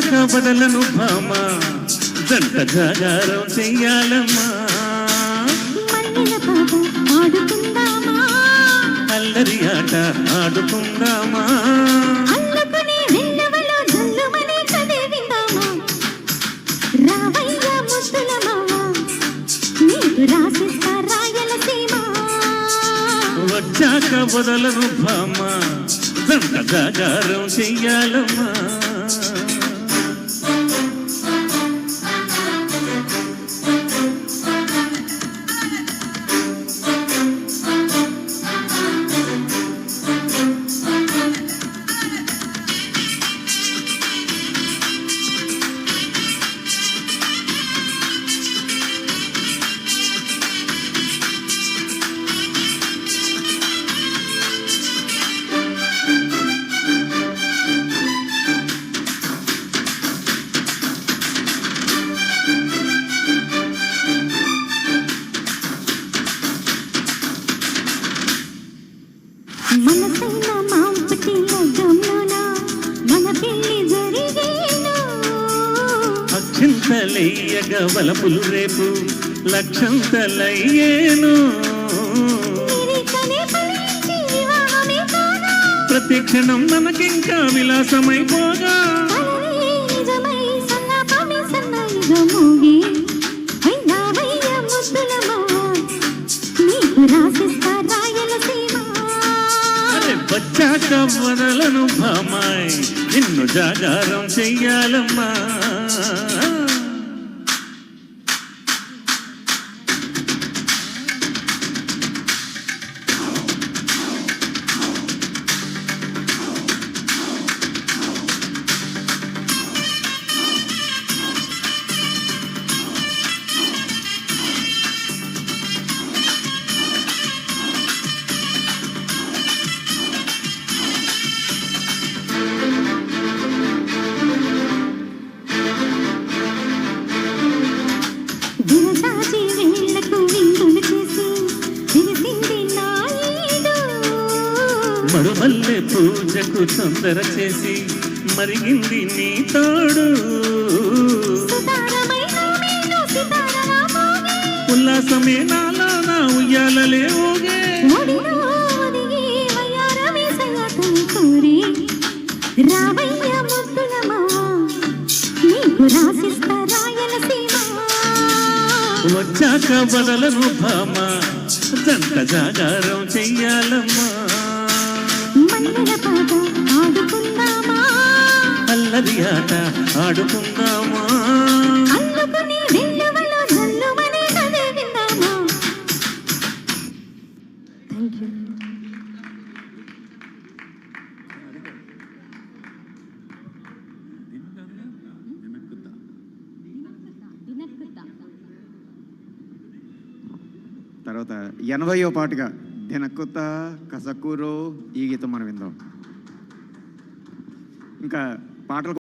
వచ్చాక బదలను భామ జంట జాగారం చెయ్యాలమ్మా అల్లరి ఆట ఆడుకుందామా వచ్చాక బదలను భామ జంట జాగారం చెయ్యాలమ్మా మనసైన మాంపటి లగ్గంలోన మన పెళ్లి జరిగేను అక్షింతలయ్యగ వలపులు రేపు లక్షంతలయ్యేను ప్రతి క్షణం మనకింకా విలాసమైపోగా నిజమై సన్నాపమి సన్నాయిగమోగి వైనావయ్య ముద్దులమా నీకు రాసిస్తా రాయలసీమ వచ్చాక వదలను భామాయ్ నిన్ను జాగారం చెయ్యాలమ్మా మరుమల్లె పూజకు తొందర చేసి మరిగింది నీ తోడు ఉల్లాసమే నాలో నా ఉయ్యాలలే ఊగే రావయ్య ముద్దులమా నీకు రాసిస్తా రాయలసీమ వచ్చాక బదలను భామ జంట జాగారం చెయ్యాలమ్మా ఆడుకుందామా అల్లరి ఆట ఆడుకుందామా అల్లుకుని వెల్లువలో జల్లుమని కథ విందామా థ్యాంక్ యూ తర్వాత 80వ పాటగా దినక్కుత కసకూరో ఈ గీతం మనం విందాం. ఇంకా పాటలు